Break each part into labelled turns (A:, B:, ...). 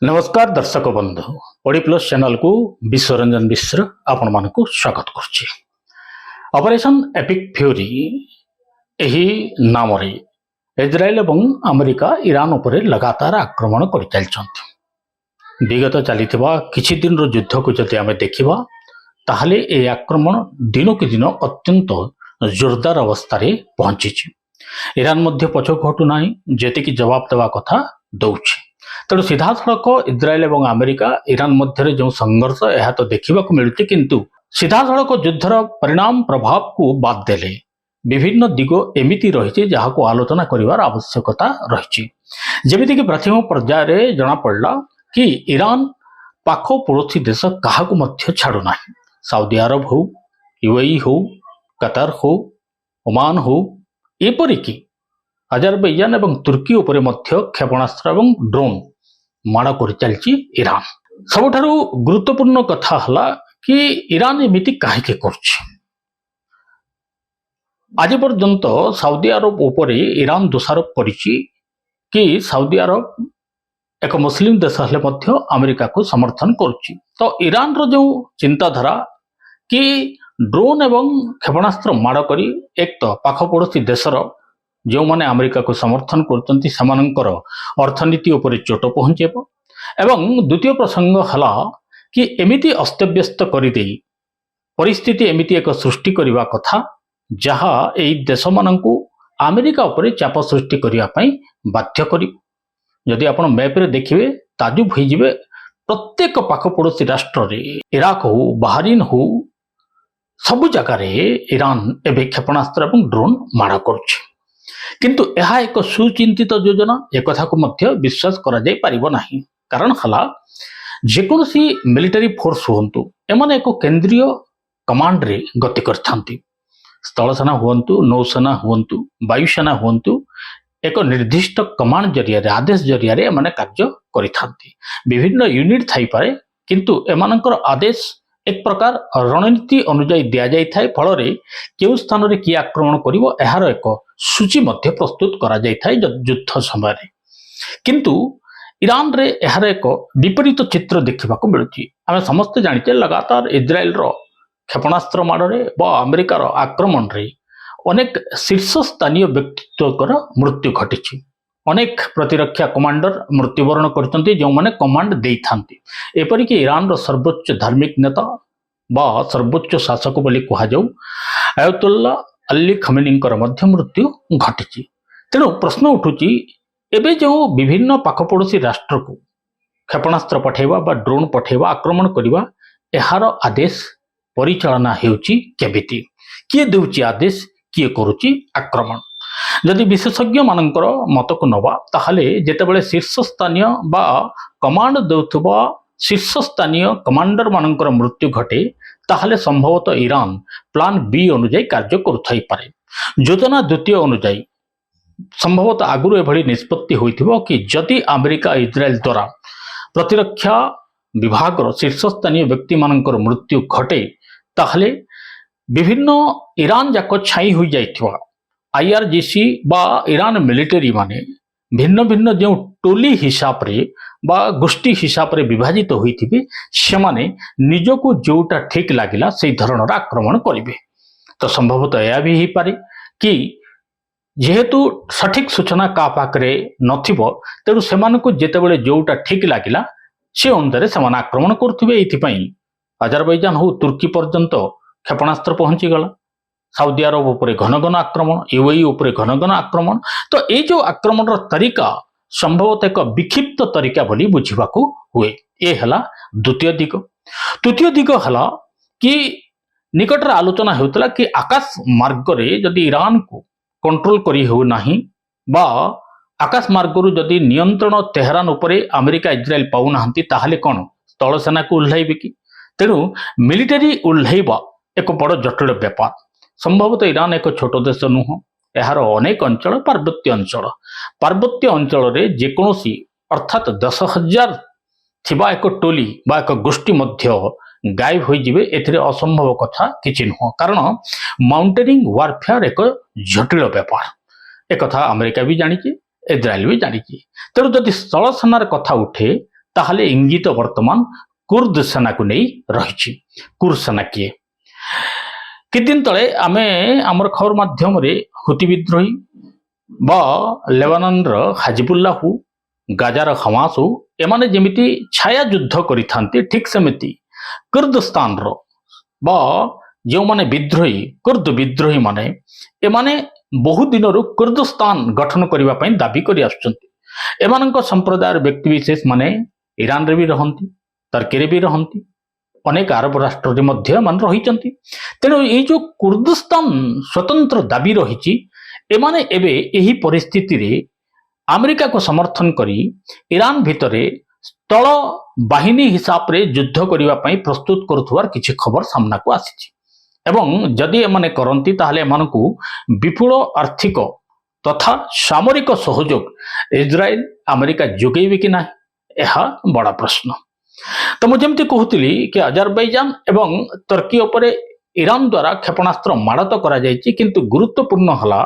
A: नमस्कार दर्शक बंधु ओडी प्लस चैनल को विश्वरंजन मिश्र आपण मानक स्वागत करुच्ची। ऑपरेशन एपिक फ्यूरी यही नाम रे इजराइल एवं अमेरिका ईरान उपर लगातार आक्रमण कर चलती। विगत चलीथिबा किछि दिन रो युद्ध को जदि आमे देखिबा ताहले ए आक्रमण दिन को दिन अत्यंत जोरदार अवस्था रे पहुंची। ईरान मध्य पछक हटु नाही, जेति कि जवाब देवा कथा दउछि। तेणु सीधा सड़क इजराइल एवं अमेरिका ईरान मध्य जो संघर्ष यह तो देखा मिलूँ, किंतु सीधा सड़क युद्धर परिणाम प्रभाव को बाद देले विभिन्न दिग एमिति रही जहाँ को आलोचना करिवार आवश्यकता रही। जमिति कि प्रथम पर्याय जना पड़ला कि ईरान पाख पड़ोसी देश क्या छाड़ू ना। सऊदी अरब हो, यूएई हो, कतर हो, ओमान हो, एपरिकी अजरबैजान एवं तुर्की उपरे मध्य क्षेपणास्त्र एवं ड्रोन माड़ कर चलची ईरान। सबुठारु गुरुत्वपूर्ण कथा हला कि ईरान एमिति काहे करछि। आज पर्यंत सऊदी अरब उपरे ईरान दोषारोप करिछि कि सऊदी अरब एक मुस्लिम देश हेले मध्य अमेरिका को समर्थन करुछि। तो ईरान रो जो चिंताधारा कि ड्रोन एवं क्षेपणास्त्र माड़ करी एक तो पाख पड़ोसी देशर जो माने अमेरिका को समर्थन करचंती समानंकर अर्थनीति उपरे चोट पहुंचेब। एवं द्वितीय प्रसंग हला कि एमिति अस्तव्यस्त करि देई परिस्थिति एमिति एक सृष्टि करिवा कथा जहा एई देश मानंकु अमेरिका उपरे चाप सृष्टि करिया पई बाध्य करिब। यदि आपण मैप रे देखिबे ताजुब होई जिवे, प्रत्येक पाख पड़ोसी राष्ट्र रे इराक हो, बहरीन हो, सबु जगह रे ईरान एबे क्षेपणास्त्र एवं ड्रोन माड़ करुछि। किंतु यह एक सुचिंतित योजना एक कथा को मध्य विश्वास करा जाय परिबो नाही। कारण हला जेकोसी मिलिटरी फोर्स हुंतु एमाने एक केंद्रीय कमांड रे गति करथांती। स्थल सेना हुंतु, नौसेना हुंतु, वायुसेना हुंतु, एक निर्दिष्ट कमांड जरिया रे आदेश जरिया रे एमाने कार्य करिथांती। विभिन्न यूनिट थाई पारे, किंतु एमानकर आदेश एक प्रकार रणनीति अनुଯାयी दिया जाय थाए। फल रे केउ स्थान रे कि आक्रमण करिवो एहार एक सूची मध्य प्रस्तुत करा जाय थाए युद्ध समय रे। किंतु ईरान रे एहार एक विपरीत चित्र देखा मिलुची। आमे समस्त जानिचे लगातार इजराइल रो क्षेपणास्त्र माड़ रे बा अमेरिकार आक्रमण रे अनेक शीर्ष स्थानीय व्यक्तित्वकर मृत्यु घटिछि। अनेक प्रतिरक्षा कमांडर मृत्युवरण करते जो माने कमांड दे थांती। एपरिक ईरान रो सर्वोच्च धार्मिक नेता बा सर्वोच्च शासक बोली कह जाऊ आयतुल्ला अली खमेनींकर मध्य मृत्यु घटिछि। तेणु प्रश्न उठुची एबे जो विभिन्न पाखपड़ोसी राष्ट्र को क्षेपणास्त्र पठेबा बा ड्रोन पठेबा आक्रमण करिबा एहार आदेश परिचालना हेउची केबिति, किए देउची आदेश, किए करुची आक्रमण। यदि विशेषज्ञ मानकर मत को नवा ताहले जेतेबेले शीर्ष स्थानीय बा कमांड देउथबा शीर्ष स्थानीय कमांडर मानकर मृत्यु घटे ताहले संभवतः ईरान प्लान बी अनुଯାयी कार्य करुथाई पारे। योजना द्वितीय अनुଯାयी संभवतः आगुरु एभली निष्पत्ति होइथिबो कि जदि अमेरिका इजराइल द्वारा प्रतिरक्षा विभाग शीर्ष स्थानीय व्यक्ति मानकर मृत्यु घटे ताहले विभिन्न ईरान जाक छाई होई जाइथिबा आईआरजीसी बा ईरान मिलिटरी माने भिन्न भिन्न जो टोली हिसाब रे बा गोष्ठी हिसाब रे विभाजित होइथिबे सेमाने निजको जोटा ठीक लागिला सेई धरणर आक्रमण करिवे। तो संभवतः यह भी ही पारे कि जेहेतु सठिक सूचना का पाखरे नथिबो तेणु सेमानकु जेतेबेले जोटा ठीक लागिला से अनुसार सेमान आक्रमण करथिबे। एथिपई अजरबैजान हो, तुर्की पर्यंत क्षेपणास्त्र पहुंची गला। सऊदी अरब उपरे घन घन आक्रमण, यूएई उपरे घन घन आक्रमण। तो ये जो आक्रमण तरीका संभवतः एक विक्षिप्त तरीका बोली बुझिबाकू हुए। ये हला द्वितीय दिग। तृतीय दिग हला कि निकटर आलोचना हेउतला कि आकाश मार्ग रे जदि ईरान को कंट्रोल करी हो नाही बा आकाश मार्ग रु जदि नियंत्रण तेहरान उपरे अमेरिका इजराइल पाउ नाहंती ताहले कोन स्थल सेना को उल्लाइबे कि। तेणु मिलिटरी उल्लाइबा एक बड़ जटिल व्यापार। संभवतः ईरान एक छोट देश नुह, यार अनेक अंचल पार्वत्य अंचल रे जेकोसी अर्थात 10,000 थिबा एक टोली बा एक गोष्ठी मध्य गायब हो जिवे एथिरे असंभव कथा किछि नुह। कारण माउंटेनिंग वारफेयर एक जटिल व्यापार। एक कथा अमेरिका भी जानिछि, इजराइल भी जानिछि। तेणु जदि स्थल सेनार कथा उठे ताहले इंगित वर्तमान कुर्द सेना को नहीं रही। कुर्द सेना किए कि दिन तले आमे आमर खबर माध्यम रे हुती विद्रोही बा लेबानन रो हाजिबुल्लाह हु गाजार हमास हु एमाने जेमिति छाया युद्ध करिथांती ठीक सेमिति कुर्दिस्तान रो बा जो माने विद्रोही कुर्द विद्रोही माने एमाने बहु दिनरु कुर्दिस्तान गठन करिवा पई दाबी करि आछुचंती। एमानंक संप्रदायर व्यक्ति विशेष माने ईरान रे भी रहंती, तुर्की रे भी रहंती, अनेक अरब राष्ट्र रे मध्य मान रहिचंती। तेणु ये जो कुर्दिस्तान स्वतंत्र दाबी रहिची एमाने एबे एही परिस्थिति रे अमेरिका को समर्थन करी ईरान भितरे स्थल बाहिनी हिसाब रे युद्ध करिवा पई प्रस्तुत करुथवार किछि खबर सामना को आसीची। एवं जदि एमाने करंती ताहले एमानकु विपुल आर्थिक तथा सामरिक सहयोग इजराइल अमेरिका जोगेबे कि ना यह बड़ा प्रश्न। तो मुझे जमती कहूली कि अजरबैजान एवं तुर्की उपरे ईरान द्वारा क्षेपणास्त्र माड़ तो करा जायछि, किंतु गुरुत्वपूर्ण हला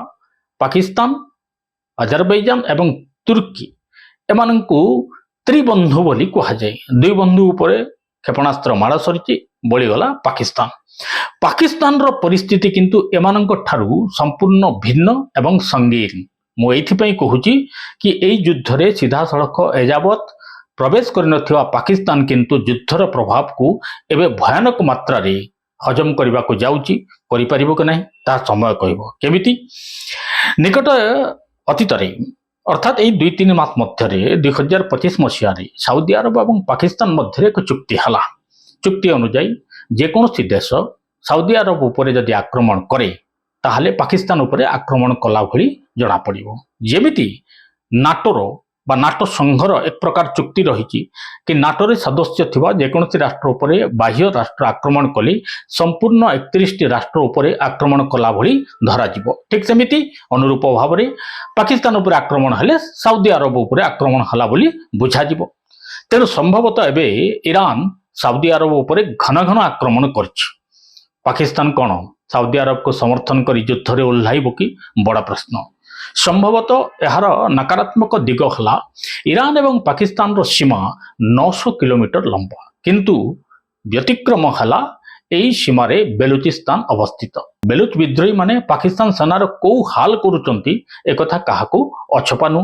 A: पाकिस्तान अजरबैजान एवं तुर्की एमानंकु त्रिबंधु बोली कहा जाए। दुई बंधु उपरे क्षेपणास्त्र माड़ सरीछि, बळीगला पाकिस्तान। पाकिस्तान रो परिस्थिति किंतु एमानंक ठारू संपूर्ण भिन्न एवं संगीन। मु एथिपई कहूछि कि एई युद्ध रे सीधा सड़क एजावत प्रवेश करनथिवा पाकिस्तान किंतु युद्धर प्रभाव को एबे भयानक मात्रा रे हजम करबा को जाउछि। करि परिबो कि नहीं ता समय कहबो। केमिति निकट अतीत रे अर्थात एई 2-3 मास मध्य रे 2025 मसिया रे सऊदी अरब एवं पाकिस्तान मध्य एक चुक्ति हला। चुक्ति अनुसार जेकोसी देश सऊदी अरब उपरे जदि आक्रमण करे ताहले पाकिस्तान उपरे आक्रमण कला भली जना पड़िबो। जेमिति नाटोर बा नाटो संघर एक प्रकार चुक्ति रही कि नाटो रे सदस्य थिबा जेकोसी राष्ट्र उपरे बाह्य राष्ट्र आक्रमण कले संपूर्ण 31 राष्ट्र उपरे आक्रमण कला भली धरा जिवो। ठीक सेमिति अनुरूप भाव रे पाकिस्तान उपरे आक्रमण हेले सऊदी अरब उपरे आक्रमण हला बोली बुझा जिवो। तेणु संभवतः एबे ईरान सऊदी अरब उपरे घन घन आक्रमण करछि। पाकिस्तान कौन सऊदी अरब को समर्थन कर युद्ध रे ओह्लाइबो कि बड़ा प्रश्न। संभवतः यार नकारात्मक दिग हला ईरान एवं पाकिस्तान रो सीमा 900 किलोमीटर लंबा, किंतु व्यतिक्रम हला एई सीमा रे बेलुचिस्तान अवस्थित। बेलुच विद्रोही माने पाकिस्तान सेनार को हाल करूचंती एकथा काहाकू अछपानु।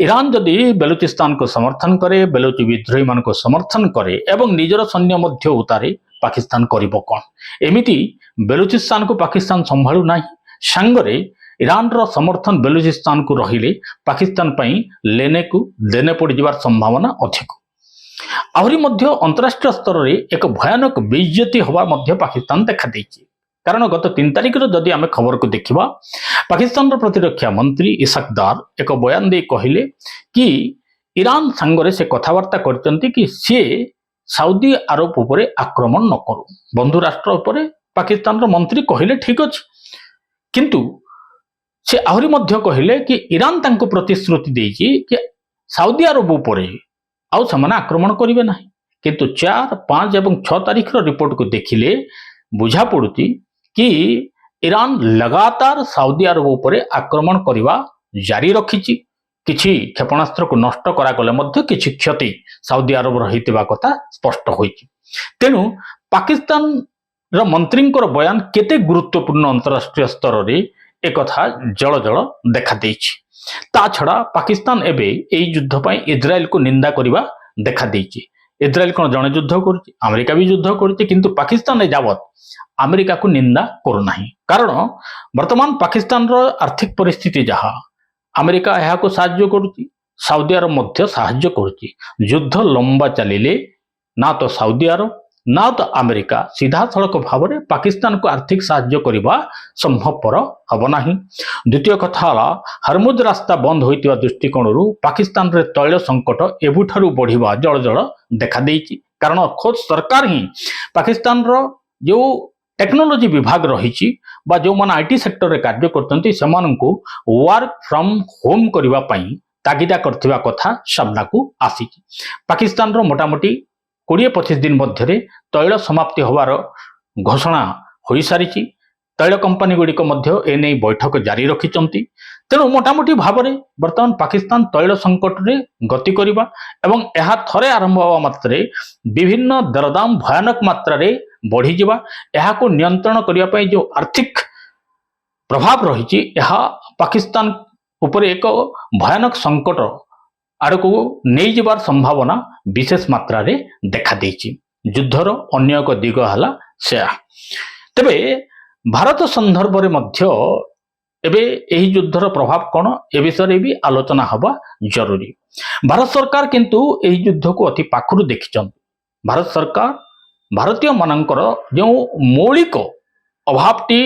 A: ईरान जदि बेलुचिस्तान को समर्थन करे, बेलुच विद्रोही मान को समर्थन करे एवं निजर सैन्य मध्य उतारे, पाकिस्तान करिबो कोन? एमिति बेलुचिस्तान को पाकिस्तान संभाळु नाही। सांगरे ईरान रो समर्थन बेलुचिस्तान को रहिले पाकिस्तान पई लेने को देने पड़ जिवार संभावना अधिक। आहरी मध्य अंतरराष्ट्रीय स्तर रे एक भयानक बेइज्जती होवा मध्य पाकिस्तान देखा देछि। कारण गत 3 तारिख जदि आम खबर को देखा पाकिस्तान प्रतिरक्षा मंत्री इसाक दार एक बयान दे कहले कि ईरान सांगरे से कथबार्ता करचंती कि सी सऊदी अरब उपरे आक्रमण न करू। बंधु राष्ट्र उपरे पाकिस्तान मंत्री कहले ठीक अच्छे, किंतु से आहरी मध्य कहले कि ईरान तांको प्रतिश्रुति देछि कि सऊदी अरब उपरे आउ समान आक्रमण करिवे नाही। किंतु 4, 5 एवं 6 तारिख रिपोर्ट को देखिले बुझा पड़ुची कि ईरान लगातार सऊदी अरब उपरे आक्रमण करने जारी रखिछि। किछि क्षेपणास्त्र को नष्ट करागले मध्य किछि क्षति सऊदी अरब रहितिबा कथा स्पष्ट होइछि। तेणु पाकिस्तान रो मंत्रींकर बयान केते गुरुत्वपूर्ण अंतरराष्ट्रीय स्तर रे एक कथा जल जल देखा देछि। ता छड़ा पाकिस्तान एबे एई युद्ध पई इजराइल को निंदा करबा देखा देछि। इजराइल कोन जने युद्ध करुछि, अमेरिका भी युद्ध करुछि, किंतु पाकिस्तान जावत अमेरिका को निंदा करू नाही। कारण वर्तमान पाकिस्तान रो आर्थिक परिस्थिति जहा अमेरिका यहा को साहाय्य करुछि, सऊदी अरब मध्य साहाय्य करुछि। युद्ध लंबा चलिले ना तो सऊदी अरब ना तो अमेरिका सीधा सड़क भाव में पाकिस्तान को आर्थिक साहाय्य करबा संभवपर हब नाही। द्वितीय कथा हरमुज रास्ता बंद होइतिबा दृष्टिकोणरू पाकिस्तान रे तैल संकट एबुठारू बढ़िबा जल जल देखा देछि। कारण खोज सरकार ही पाकिस्तान रो जो टेक्नोलोजी विभाग रही बा जो मन आईटी सेक्टर रे कार्य करतंती सेमानंकु वर्क फ्रॉम होम करबा पई तागिदा करथिबा कथा सामना को आसी। पाकिस्तान रो मोटामोटी 20-25 दिन मध्य तैल समाप्ति होवार घोषणा हो सारी। तैल कंपनी गुड़िक एने बैठक जारी रखिंट। ତେଣୁ ମୋଟାମୋଟି ଭାବରେ ବର୍ତ୍ତମାନ ପାକିସ୍ତାନ ତୈଳ ସଂକଟରେ ଗତି କରିବା ଏବଂ ଏହା ଥରେ ଆରମ୍ଭ ହେବା ମାତ୍ରେ ବିଭିନ୍ନ ଦରଦାମ ଭୟାନକ ମାତ୍ରାରେ ବଢ଼ିଯିବା, ଏହାକୁ ନିୟନ୍ତ୍ରଣ କରିବା ପାଇଁ ଯେଉଁ ଆର୍ଥିକ ପ୍ରଭାବ ରହିଛି ଏହା ପାକିସ୍ତାନ ଉପରେ ଏକ ଭୟାନକ ସଂକଟ ଆଡ଼କୁ ନେଇଯିବାର ସମ୍ଭାବନା ବିଶେଷ ମାତ୍ରାରେ ଦେଖାଦେଇଛି। ଯୁଦ୍ଧର ଅନ୍ୟ ଏକ ଦିଗ ହେଲା ସେୟା। ତେବେ ଭାରତ ସନ୍ଦର୍ଭରେ ମଧ୍ୟ ଏବେ ଏହି ଯୁଦ୍ଧର ପ୍ରଭାବ କ'ଣ ଏ ବିଷୟରେ ବି ଆଲୋଚନା ହେବା ଜରୁରୀ। ଭାରତ ସରକାର କିନ୍ତୁ ଏହି ଯୁଦ୍ଧକୁ ଅତି ପାଖରୁ ଦେଖିଛନ୍ତି। ଭାରତ ସରକାର ଭାରତୀୟମାନଙ୍କର ଯେଉଁ ମୌଳିକ ଅଭାବଟି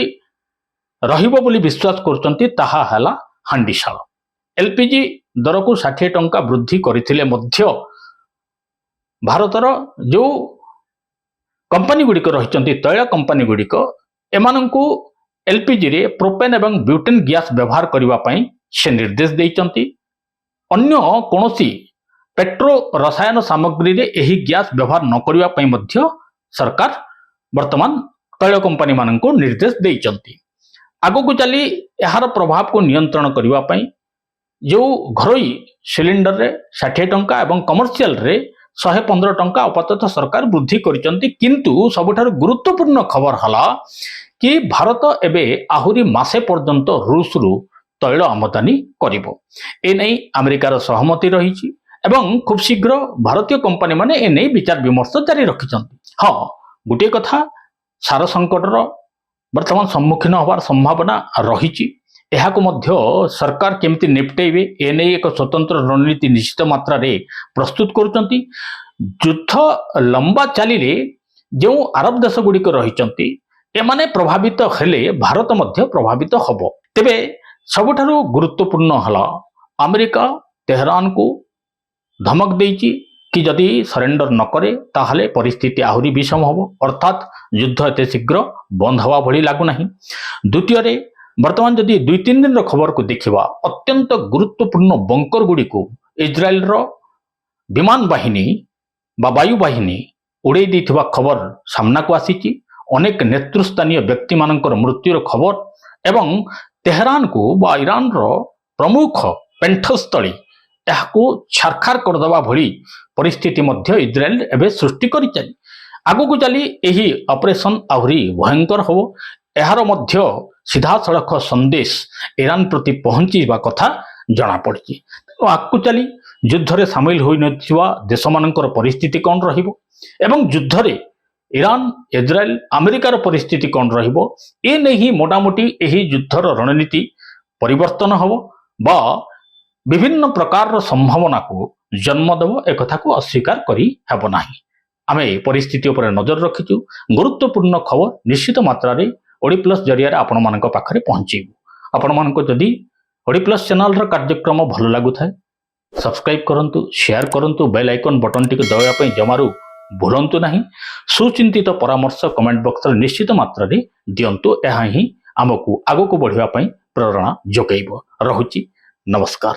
A: ରହିବ ବୋଲି ବିଶ୍ୱାସ କରୁଛନ୍ତି ତାହା ହେଲା ହାଣ୍ଡିଶାଳ। ଏଲ୍ପିଜି ଦରକୁ 60 ଟଙ୍କା ବୃଦ୍ଧି କରିଥିଲେ ମଧ୍ୟ ଭାରତର ଯେଉଁ କମ୍ପାନୀ ଗୁଡ଼ିକ ରହିଛନ୍ତି ତୈଳ କମ୍ପାନୀ ଗୁଡ଼ିକ ଏମାନଙ୍କୁ ଏଲ୍ପିଜିରେ ପ୍ରୋପେନ୍ ଏବଂ ବ୍ୟୁଟେନ୍ ଗ୍ୟାସ୍ ବ୍ୟବହାର କରିବା ପାଇଁ ସେ ନିର୍ଦ୍ଦେଶ ଦେଇଛନ୍ତି। ଅନ୍ୟ କୌଣସି ପେଟ୍ରୋ ରସାୟନ ସାମଗ୍ରୀରେ ଏହି ଗ୍ୟାସ୍ ବ୍ୟବହାର ନ କରିବା ପାଇଁ ମଧ୍ୟ ସରକାର ବର୍ତ୍ତମାନ ତୈଳ କମ୍ପାନୀମାନଙ୍କୁ ନିର୍ଦ୍ଦେଶ ଦେଇଛନ୍ତି। ଆଗକୁ ଚାଲି ଏହାର ପ୍ରଭାବକୁ ନିୟନ୍ତ୍ରଣ କରିବା ପାଇଁ ଯେଉଁ ଘରୋଇ ସିଲିଣ୍ଡରରେ 60 ଟଙ୍କା ଏବଂ କମର୍ସିଆଲରେ 115 ଟଙ୍କା ଆପାତତଃ ସରକାର ବୃଦ୍ଧି କରିଛନ୍ତି। କିନ୍ତୁ ସବୁଠାରୁ ଗୁରୁତ୍ୱପୂର୍ଣ୍ଣ ଖବର ହେଲା କି ଭାରତ ଏବେ ଆହୁରି ମାସେ ପର୍ଯ୍ୟନ୍ତ ରୁଷରୁ ତୈଳ ଆମଦାନୀ କରିବ। ଏନେଇ ଆମେରିକାର ସହମତି ରହିଛି ଏବଂ ଖୁବ୍ ଶୀଘ୍ର ଭାରତୀୟ କମ୍ପାନୀମାନେ ଏନେଇ ବିଚାର ବିମର୍ଶ ଜାରି ରଖିଛନ୍ତି। ହଁ, ଗୋଟିଏ କଥା, ସାର ସଂକଟର ବର୍ତ୍ତମାନ ସମ୍ମୁଖୀନ ହେବାର ସମ୍ଭାବନା ରହିଛି। ଏହାକୁ ମଧ୍ୟ ସରକାର କେମିତି ନିପଟେଇବେ ଏନେଇ ଏକ ସ୍ୱତନ୍ତ୍ର ରଣନୀତି ନିଶ୍ଚିତ ମାତ୍ରାରେ ପ୍ରସ୍ତୁତ କରୁଛନ୍ତି। ଯୁଦ୍ଧ ଲମ୍ବା ଚାଲିଲେ ଯେଉଁ ଆରବ ଦେଶ ଗୁଡ଼ିକ ରହିଛନ୍ତି ଏମାନେ ପ୍ରଭାବିତ ହେଲେ ଭାରତ ମଧ୍ୟ ପ୍ରଭାବିତ ହେବ। ତେବେ ସବୁଠାରୁ ଗୁରୁତ୍ୱପୂର୍ଣ୍ଣ ହେଲା ଆମେରିକା ତେହରାନକୁ ଧମକ ଦେଇଛି କି ଯଦି ସରେଣ୍ଡର ନ କରେ ତାହେଲେ ପରିସ୍ଥିତି ଆହୁରି ବିଷମ ହେବ, ଅର୍ଥାତ୍ ଯୁଦ୍ଧ ଏତେ ଶୀଘ୍ର ବନ୍ଦ ହେବା ଭଳି ଲାଗୁନାହିଁ। ଦ୍ୱିତୀୟରେ ବର୍ତ୍ତମାନ ଯଦି 2-3 ଦିନର ଖବରକୁ ଦେଖିବା, ଅତ୍ୟନ୍ତ ଗୁରୁତ୍ୱପୂର୍ଣ୍ଣ ବଙ୍କର ଗୁଡ଼ିକୁ ଇସ୍ରାଏଲର ବିମାନ ବାହିନୀ ବା ବାୟୁବାହିନୀ ଉଡ଼େଇ ଦେଇଥିବା ଖବର ସାମ୍ନାକୁ ଆସିଛି। ଅନେକ ନେତୃସ୍ଥାନୀୟ ବ୍ୟକ୍ତିମାନଙ୍କର ମୃତ୍ୟୁର ଖବର ଏବଂ ତେହରାନକୁ ବା ଇରାନର ପ୍ରମୁଖ ପେଣ୍ଠସ୍ଥଳୀ ଏହାକୁ ଛାରଖାର କରିଦେବା ଭଳି ପରିସ୍ଥିତି ମଧ୍ୟ ଇସ୍ରାଏଲ ଏବେ ସୃଷ୍ଟି କରିଚାଲି। ଆଗକୁ ଚାଲି ଏହି ଅପରେସନ ଆହୁରି ଭୟଙ୍କର ହେବ। ଏହାର ମଧ୍ୟ ସିଧାସଳଖ ସନ୍ଦେଶ ଇରାନ ପ୍ରତି ପହଞ୍ଚିବା କଥା ଜଣାପଡ଼ିଛି। ତେଣୁ ଆଗକୁ ଚାଲି ଯୁଦ୍ଧରେ ସାମିଲ ହୋଇନଥିବା ଦେଶମାନଙ୍କର ପରିସ୍ଥିତି କ'ଣ ରହିବ ଏବଂ ଯୁଦ୍ଧରେ ଇରାନ, ଇସ୍ରାଏଲ, ଆମେରିକାର ପରିସ୍ଥିତି କ'ଣ ରହିବ, ଏ ନେଇ ହିଁ ମୋଟାମୋଟି ଏହି ଯୁଦ୍ଧର ରଣନୀତି ପରିବର୍ତ୍ତନ ହେବ ବା ବିଭିନ୍ନ ପ୍ରକାରର ସମ୍ଭାବନାକୁ ଜନ୍ମ ଦେବ, ଏକଥାକୁ ଅସ୍ୱୀକାର କରି ହେବ ନାହିଁ। ଆମେ ପରିସ୍ଥିତି ଉପରେ ନଜର ରଖିଛୁ। ଗୁରୁତ୍ୱପୂର୍ଣ୍ଣ ଖବର ନିଶ୍ଚିତ ମାତ୍ରାରେ ଓଡ଼ି ପ୍ଲସ୍ ଜରିଆରେ ଆପଣମାନଙ୍କ ପାଖରେ ପହଞ୍ଚିବୁ। ଆପଣମାନଙ୍କୁ ଯଦି ଓଡ଼ି ପ୍ଲସ୍ ଚ୍ୟାନେଲର କାର୍ଯ୍ୟକ୍ରମ ଭଲ ଲାଗୁଥାଏ ସବସ୍କ୍ରାଇବ୍ କରନ୍ତୁ, ସେୟାର କରନ୍ତୁ, ବେଲ୍ ଆଇକନ୍ ବଟନଟିକୁ ଦବାଇବା ପାଇଁ ଜମାରୁ ଭୁଲନ୍ତୁ ନାହିଁ। ସୁଚିନ୍ତିତ ପରାମର୍ଶ କମେଣ୍ଟ ବକ୍ସରେ ନିଶ୍ଚିତ ମାତ୍ରାରେ ଦିଅନ୍ତୁ। ଏହା ହିଁ ଆମକୁ ଆଗକୁ ବଢ଼ିବା ପାଇଁ ପ୍ରେରଣା ଯୋଗାଇବ। ରହୁଛି, ନମସ୍କାର।